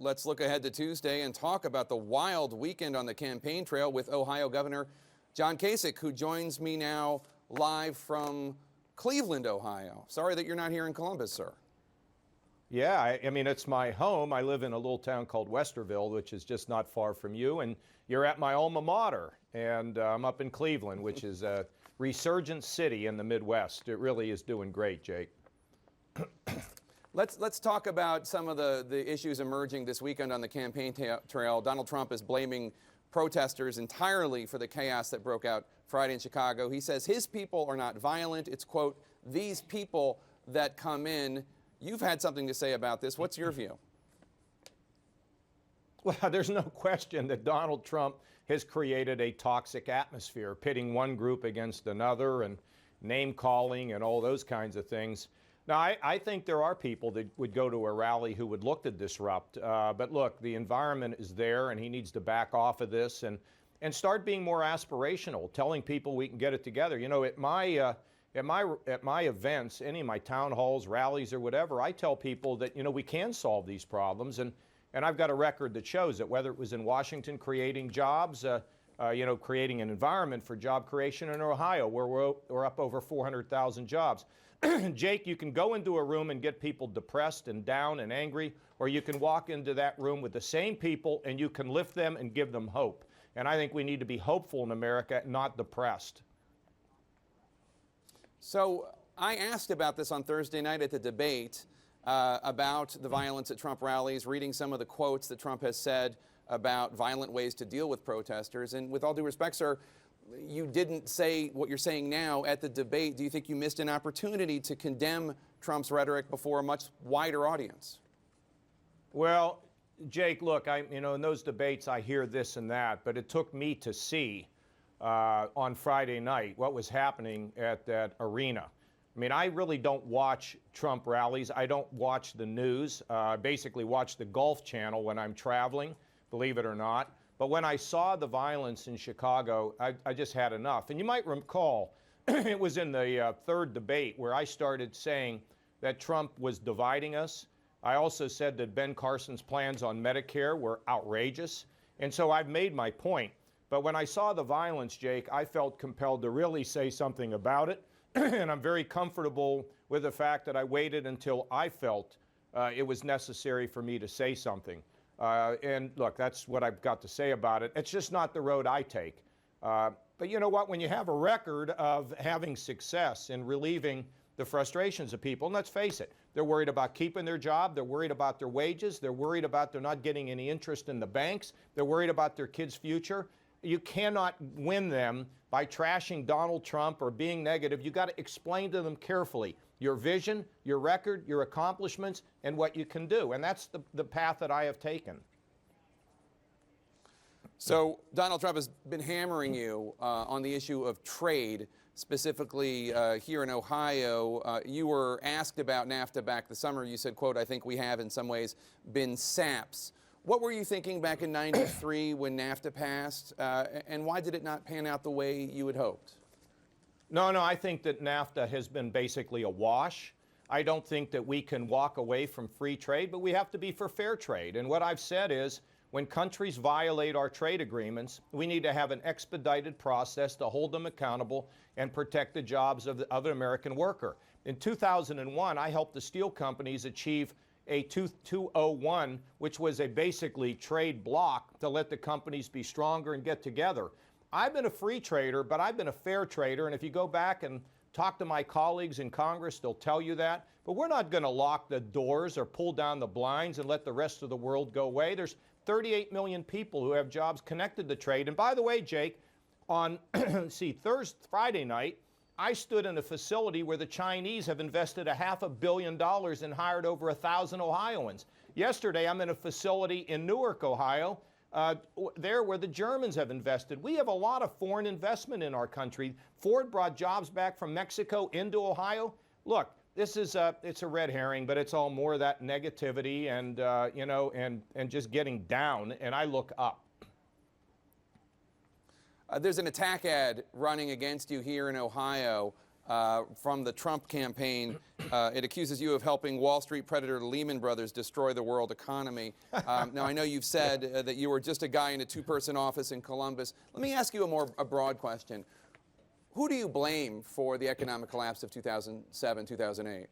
let's look ahead to Tuesday and talk about the wild weekend on the campaign trail with Ohio Governor John Kasich, who joins me now live from Cleveland, Ohio. Sorry that you're not here in Columbus, sir. Yeah, I mean, it's my home. I live in a little town called Westerville, which is just not far from you. And you're at my alma mater. And I'm up in Cleveland, which is a resurgent city in the Midwest. It really is doing great, Jake. Let's talk about some of the issues emerging this weekend on the campaign trail. Donald Trump is blaming protesters entirely for the chaos that broke out Friday in Chicago. He says his people are not violent. It's, quote, these people that come in. You've had something to say about this. What's your view? Well, there's no question that Donald Trump has created a toxic atmosphere, pitting one group against another and name-calling and all those kinds of things. Now, I think there are people that would go to a rally who would look to disrupt. But look, the environment is there, and he needs to back off of this and start being more aspirational, telling people we can get it together. You know, at my events, any of my town halls, rallies, or whatever, I tell people that, you know, we can solve these problems. And I've got a record that shows that, whether it was in Washington creating jobs, creating an environment for job creation in Ohio, where we're up over 400,000 jobs. Jake, you can go into a room and get people depressed and down and angry, or you can walk into that room with the same people and you can lift them and give them hope. And I think we need to be hopeful in America, not depressed. So I asked about this on Thursday night at the debate, about the violence at Trump rallies, reading some of the quotes that Trump has said about violent ways to deal with protesters. And with all due respect, sir, you didn't say what you're saying now at the debate. Do you think you missed an opportunity to condemn Trump's rhetoric before a much wider audience? Well, Jake, look, in those debates I hear this and that, but it took me to see on Friday night what was happening at that arena. I mean, I really don't watch Trump rallies. I don't watch the news. I basically watch the Golf Channel when I'm traveling, believe it or not. But when I saw the violence in Chicago, I just had enough. And you might recall, it was in the third debate where I started saying that Trump was dividing us. I also said that Ben Carson's plans on Medicare were outrageous. And so I've made my point. But when I saw the violence, Jake, I felt compelled to really say something about it. And I'm very comfortable with the fact that I waited until I felt it was necessary for me to say something. And look, that's what I've got to say about it. It's just not the road I take. But you know what? When you have a record of having success in relieving the frustrations of people, and let's face it, they're worried about keeping their job, they're worried about their wages, they're worried about they're not getting any interest in the banks, they're worried about their kids' future. You cannot win them by trashing Donald Trump or being negative. You got to explain to them carefully your vision, your record, your accomplishments, and what you can do. And that's the path that I have taken. So Donald Trump has been hammering you on the issue of trade, specifically here in Ohio. You were asked about NAFTA back this summer. You said, quote, I think we have in some ways been saps. What were you thinking back in '93 when NAFTA passed, and why did it not pan out the way you had hoped? No, I think that NAFTA has been basically a wash. I don't think that we can walk away from free trade, but we have to be for fair trade. And what I've said is, when countries violate our trade agreements, we need to have an expedited process to hold them accountable and protect the jobs of the American worker. In 2001, I helped the steel companies achieve a 201, which was a basically trade block to let the companies be stronger and get together. I've been a free trader, but I've been a fair trader, and if you go back and talk to my colleagues in Congress, they'll tell you that. But we're not going to lock the doors or pull down the blinds and let the rest of the world go away. There's 38 million people who have jobs connected to trade. And by the way, Jake, on Friday night, I stood in a facility where the Chinese have invested $500 million and hired over 1,000 Ohioans. Yesterday, I'm in a facility in Newark, Ohio, there where the Germans have invested. We have a lot of foreign investment in our country. Ford brought jobs back from Mexico into Ohio. Look, this is it's a red herring, but it's all more of that negativity and and just getting down. And I look up. There's an attack ad running against you here in Ohio. from the Trump campaign. It accuses you of helping Wall Street predator Lehman Brothers destroy the world economy. Now, I know you've said that you were just a guy in a two-person office in Columbus. Let me ask you a broad question. Who do you blame for the economic collapse of 2007, 2008?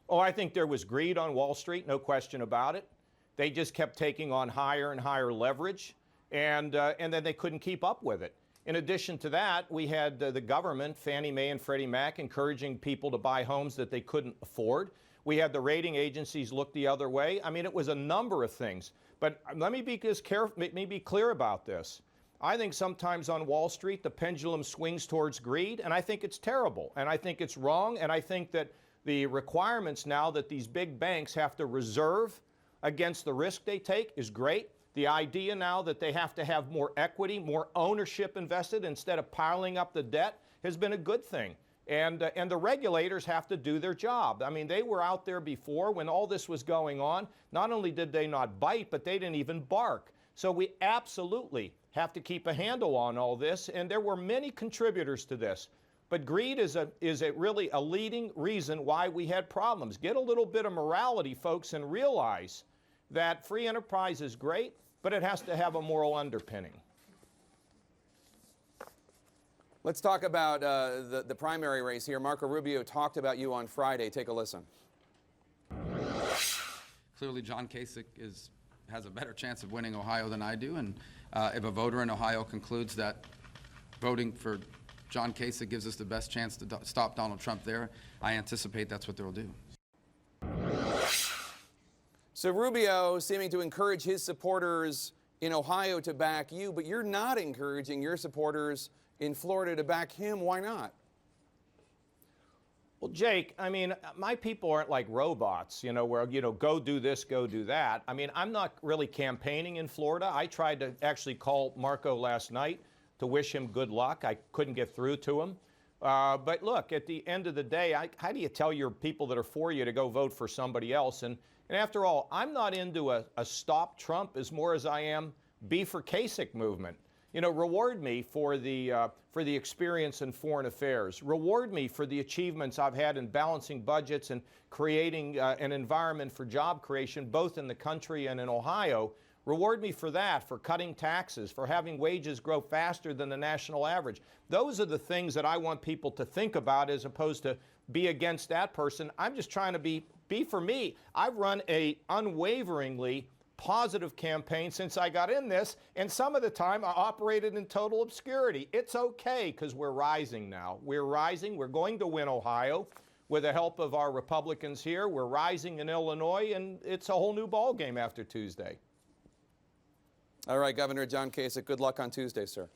Oh, I think there was greed on Wall Street, no question about it. They just kept taking on higher and higher leverage, and then they couldn't keep up with it. In addition to that, we had the government, Fannie Mae and Freddie Mac, encouraging people to buy homes that they couldn't afford. We had the rating agencies look the other way. I mean, it was a number of things. But let me be clear about this. I think sometimes on Wall Street, the pendulum swings towards greed, and I think it's terrible, and I think it's wrong, and I think that the requirements now that these big banks have to reserve against the risk they take is great. The idea now that they have to have more equity, more ownership invested instead of piling up the debt has been a good thing. And the regulators have to do their job. I mean, they were out there before when all this was going on. Not only did they not bite, but they didn't even bark. So we absolutely have to keep a handle on all this, and there were many contributors to this. But greed is really a leading reason why we had problems. Get a little bit of morality, folks, and realize that free enterprise is great, but it has to have a moral underpinning. Let's talk about the primary race here. Marco Rubio talked about you on Friday. Take a listen. Clearly, John Kasich has a better chance of winning Ohio than I do, and if a voter in Ohio concludes that voting for John Kasich gives us the best chance to stop Donald Trump there, I anticipate that's what they'll do. So Rubio seeming to encourage his supporters in Ohio to back you, but you're not encouraging your supporters in Florida to back him. Why not? Well, Jake, I mean, my people aren't like robots, where, go do this, go do that. I mean, I'm not really campaigning in Florida. I tried to actually call Marco last night to wish him good luck. I couldn't get through to him. But look, at the end of the day, how do you tell your people that are for you to go vote for somebody else? And after all, I'm not into a stop Trump as more as I am be for Kasich movement. Reward me for the experience in foreign affairs. Reward me for the achievements I've had in balancing budgets and creating an environment for job creation, both in the country and in Ohio. Reward me for that, for cutting taxes, for having wages grow faster than the national average. Those are the things that I want people to think about as opposed to be against that person. I'm just trying to be for me. I've run a unwaveringly positive campaign since I got in this, and some of the time I operated in total obscurity. It's okay because we're rising now. We're rising. We're going to win Ohio with the help of our Republicans here. We're rising in Illinois, and it's a whole new ballgame after Tuesday. All right, Governor John Kasich, good luck on Tuesday, sir.